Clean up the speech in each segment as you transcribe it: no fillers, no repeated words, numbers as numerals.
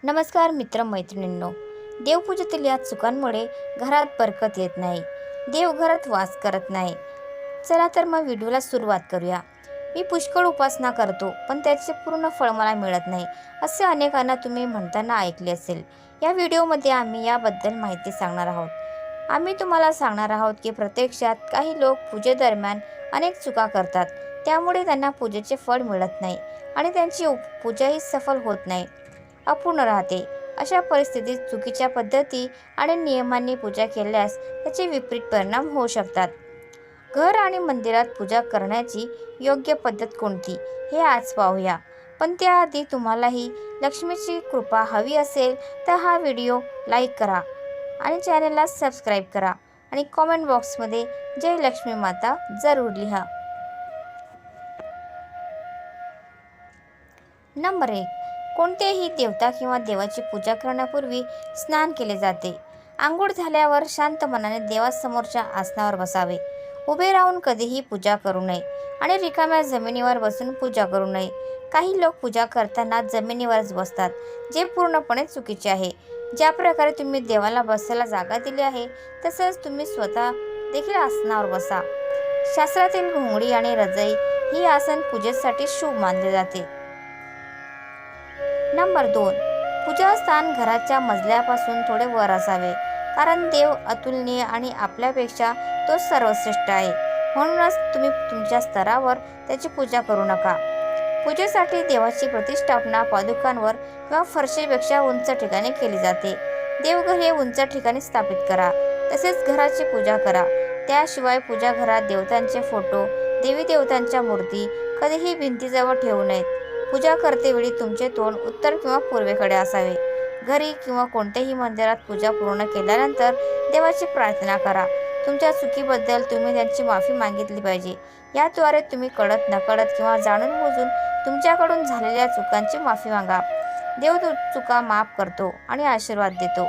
नमस्कार मित्र-मैत्रिणींनो, देवपूजेतील या चुकांमुळे घरात बरकत येत नाही, देव घरात वास करत नाही. चला तर मग व्हिडिओला सुरुवात करूया. मी पुष्कळ उपासना करतो, पण त्याचे पूर्ण फळ मला मिळत नाही, असे अनेकांना तुम्ही म्हणताना ऐकले असेल. या व्हिडिओमध्ये आम्ही याबद्दल माहिती सांगणार आहोत. आम्ही तुम्हाला सांगणार आहोत की प्रत्यक्षात काही लोक पूजेदरम्यान अनेक चुका करतात, त्यामुळे त्यांना पूजेचे फळ मिळत नाही आणि त्यांची पूजाही सफल होत नाही, अपूर्ण राहते. अशा परिस्थितीत चुकीच्या पद्धती आणि नियमांनी पूजा केल्यास त्याचे विपरीत परिणाम होऊ शकतात. घर आणि मंदिरात पूजा करण्याची योग्य पद्धत कोणती हे आज पाहूया. पण त्याआधी तुम्हालाही लक्ष्मीची कृपा हवी असेल तर हा व्हिडिओ लाईक करा आणि चॅनलला सबस्क्राईब करा आणि कॉमेंट बॉक्समध्ये जय लक्ष्मी माता जरूर लिहा. नंबर 1. कोणत्याही देवता किंवा देवाची पूजा करण्यापूर्वी स्नान केले जाते. आंघोळ झाल्यावर शांत मनाने देवासमोरच्या आसनावर बसावे. उभे राहून कधीही पूजा करू नये आणि रिकाम्या जमिनीवर बसून पूजा करू नये. काही लोक पूजा करताना जमिनीवरच बसतात, जे पूर्णपणे चुकीचे आहे. ज्या प्रकारे तुम्ही देवाला बसायला जागा दिली आहे, तसंच तुम्ही स्वतः देखील आसनावर बसा. शास्त्रातील घोंगडी आणि रजई ही आसन पूजेसाठी शुभ मानले जाते. नंबर 2. पूजास्थान घराच्या मजल्यापासून थोडे वर असावे, कारण देव अतुलनीय आणि आपल्यापेक्षा तो सर्वश्रेष्ठ आहे. म्हणूनच तुम्ही तुमच्या स्तरावर त्याची पूजा करू नका. पूजेसाठी देवाची प्रतिष्ठापना पादुकांवर किंवा फरशीपेक्षा उंच ठिकाणी केली जाते. देवघर हे उंच ठिकाणी स्थापित करा. तसेच घराची पूजा करा. त्याशिवाय पूजा घरात देवतांचे फोटो, देवी देवतांच्या मूर्ती कधीही भिंतीजवळ ठेवू नयेत. पूजा करतेवेळी तुमचे तोंड उत्तर किंवा पूर्वेकडे असावे. घरी किंवा कोणत्याही मंदिरात पूजा पूर्ण केल्यानंतर देवाची प्रार्थना करा. तुमच्या चुकीबद्दल तुम्ही त्यांची माफी मागितली पाहिजे. याद्वारे तुम्ही कळत नकळत किंवा जाणून बुजून तुमच्याकडून झालेल्या चुकांची माफी मागा. देव चुका माफ करतो आणि आशीर्वाद देतो.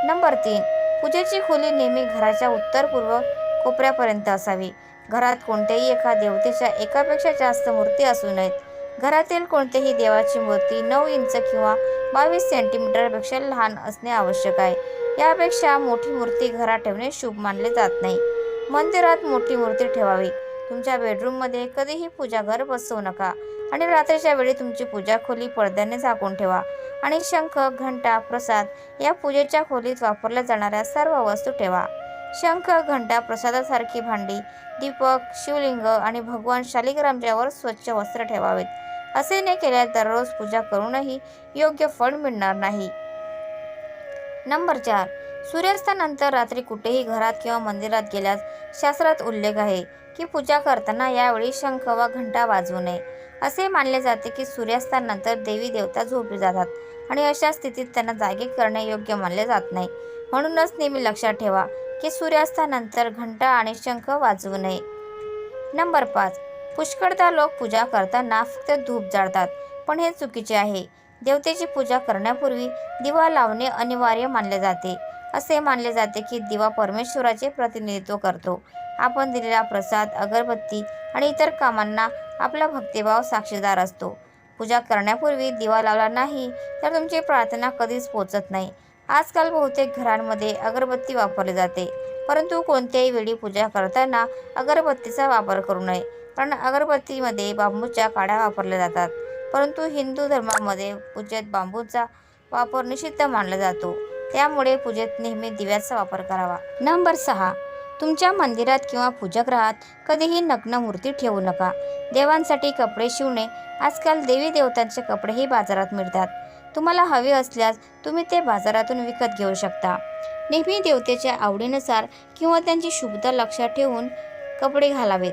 नंबर 3. पूजेची खोली नेहमी घराच्या उत्तर-पूर्व कोपऱ्यापर्यंत असावी. घरात कोणत्याही एका देवतेच्या एकापेक्षा जास्त मूर्ती असू नयेत. घरातील कोणत्याही देवाची मूर्ती 9 इंच किंवा 22 सेंटीमीटरपेक्षा लहान असणे आवश्यक आहे. यापेक्षा मोठी मूर्ती घरात ठेवणे शुभ मानले जात नाही. मंदिरात मोठी मूर्ती ठेवावी. तुमच्या बेडरूममध्ये कधीही पूजाघर बसवू नका आणि रात्रीच्या वेळी तुमची पूजा खोली पडद्याने झाकून ठेवा. आणि शंख, घंटा, प्रसाद या पूजेच्या खोलीत वापरल्या जाणाऱ्या सर्व वस्तू ठेवा. शंख, घंटा, प्रसादासारखी भांडी, दीपक, शिवलिंग आणि भगवान शालिग्रामच्यावर स्वच्छ वस्त्र ठेवावेत. असे न केल्यास दररोज पूजा करूनही योग्य फळ मिळणार नाही. नंबर 4. सूर्यास्तानंतर रात्री कुठेही घरात किंवा मंदिरात गेल्यास शास्त्रात उल्लेख आहे की पूजा करताना यावेळी शंख वा घंटा वाजवू नये. असे मानले जाते की सूर्यास्तानंतर देवी देवता झोपी जातात आणि अशा स्थितीत त्यांना जागे करणे योग्य मानले जात नाही. म्हणूनच नेहमी लक्षात ठेवा की सूर्यास्तानंतर घंटा आणि शंख वाजवू नये. नंबर 5. पुष्कळदा लोक पूजा करताना फक्त धूप जाळतात, पण हे चुकीचे आहे. देवतेची पूजा करण्यापूर्वी दिवा लावणे अनिवार्य मानले जाते. असे मानले जाते की दिवा परमेश्वराचे प्रतिनिधित्व करतो. आपण दिलेला प्रसाद, अगरबत्ती आणि इतर कामांना आपला भक्तिभाव साक्षीदार असतो. पूजा करण्यापूर्वी दिवा लावला नाही तर तुमची प्रार्थना कधीच पोचत नाही. आजकाल बहुतेक घरांमध्ये अगरबत्ती वापरली जाते, परंतु कोणत्याही वेळी पूजा करताना अगरबत्तीचा वापर करू नये, कारण अगरबत्तीमध्ये बांबूच्या काड्या वापरल्या जातात. परंतु हिंदू धर्मामध्ये पूजेत बांबूचा वापर निषिद्ध मानला जातो. त्यामुळे पूजेत नेहमी दिव्याचा वापर करावा. नंबर 6. तुमच्या मंदिरात किंवा पूजागृहात कधीही नग्न मूर्ती ठेवू नका. देवांसाठी कपडे शिवणे. आजकाल देवी देवतांचे कपडेही बाजारात मिळतात. तुम्हाला हवे असल्यास तुम्ही ते बाजारातून विकत घेऊ शकता. नेहमी देवतेच्या आवडीनुसार किंवा त्यांची शुभता लक्षात ठेवून कपडे घालावेत.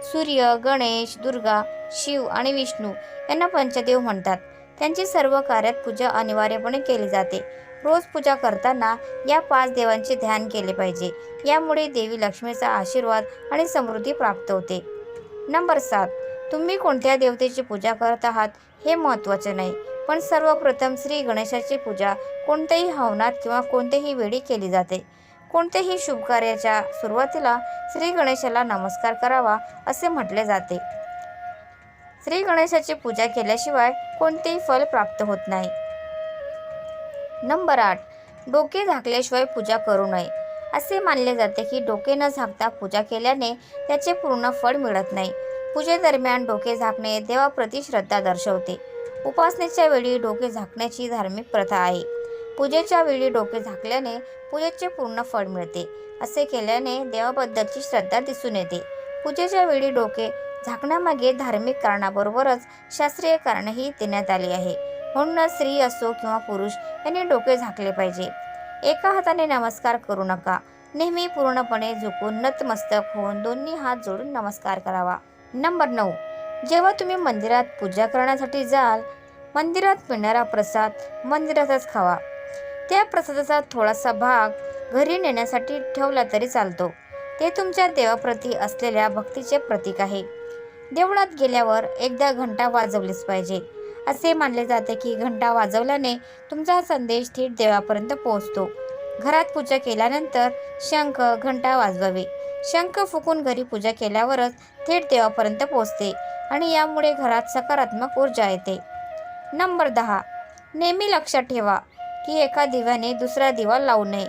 सूर्य, गणेश, दुर्गा, शिव आणि विष्णू यांना पंचदेव म्हणतात. त्यांची सर्व कार्यात पूजा अनिवार्यपणे केली जाते. रोज पूजा करताना या 5 देवांचे ध्यान केले पाहिजे. यामुळे देवी लक्ष्मीचा आशीर्वाद आणि समृद्धी प्राप्त होते. नंबर 7. तुम्ही कोणत्या देवतेची पूजा करत आहात हे महत्त्वाचे नाही, पण सर्वप्रथम श्री गणेशाची पूजा कोणत्याही हवनात किंवा कोणत्याही वेळी केली जाते. कोणत्याही शुभकार्याच्या सुरुवातीला श्री गणेशाला नमस्कार करावा असे म्हटले जाते. श्री गणेशाची पूजा केल्याशिवाय कोणतेही फल प्राप्त होत नाही. नंबर 8. डोके झाकल्याशिवाय पूजा करू नये. असे मानले जाते की डोके न झाकता पूजा केल्याने त्याचे पूर्ण फळ मिळत नाही. पूजेदरम्यान डोके झाकणे देवाप्रती श्रद्धा दर्शवते. उपासनेच्या वेळी डोके झाकण्याची धार्मिक प्रथा आहे. पूजेच्या वेळी डोके झाकल्याने पूजेचे पूर्ण फळ मिळते. असे केल्याने देवाबद्दलची श्रद्धा दिसून येते. पूजेच्या वेळी डोके झाकण्यामागे धार्मिक कारणाबरोबरच शास्त्रीय कारणही देण्यात आले आहे. म्हणूनच स्त्री असो किंवा पुरुष यांनी डोके झाकले पाहिजे. एका हाताने नमस्कार करू नका. नेहमी पूर्णपणे झुकून नतमस्तक होऊन दोन्ही हात जोडून नमस्कार करावा. नंबर 9. जेव्हा तुम्ही मंदिरात पूजा करण्यासाठी जाल, मंदिरात मिळणारा प्रसाद मंदिरातच खावा. त्या प्रसादाचा थोडासा भाग घरी नेण्यासाठी ठेवला तरी चालतो. ते तुमच्या देवाप्रती असलेल्या भक्तीचे प्रतीक आहे. देवळात गेल्यावर एकदा घंटा वाजवलीच पाहिजे. असे मानले जाते की घंटा वाजवल्याने तुमचा संदेश थेट देवापर्यंत पोहोचतो. घरात पूजा केल्यानंतर शंख, घंटा वाजवावे. शंख फुकून घरी पूजा केल्यावरच थेट देवापर्यंत पोहोचते आणि यामुळे घरात सकारात्मक ऊर्जा येते. नंबर 10. नेहमी लक्षात ठेवा की एका दिव्याने दुसरा दिवा लावू नये.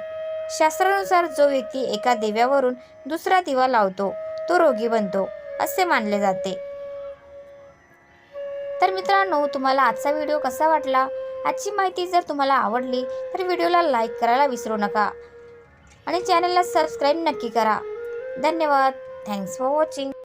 शास्त्रानुसार जो व्यक्ती एका दिव्यावरून दुसरा दिवा लावतो तो रोगी बनतो असे मानले जाते. तर मित्रांनो, तुम्हाला आजचा व्हिडिओ कसा वाटला? आजची माहिती जर तुम्हाला आवडली तर व्हिडिओला लाईक करायला विसरू नका आणि चॅनलला सबस्क्राईब नक्की करा. धन्यवाद. Thanks for watching.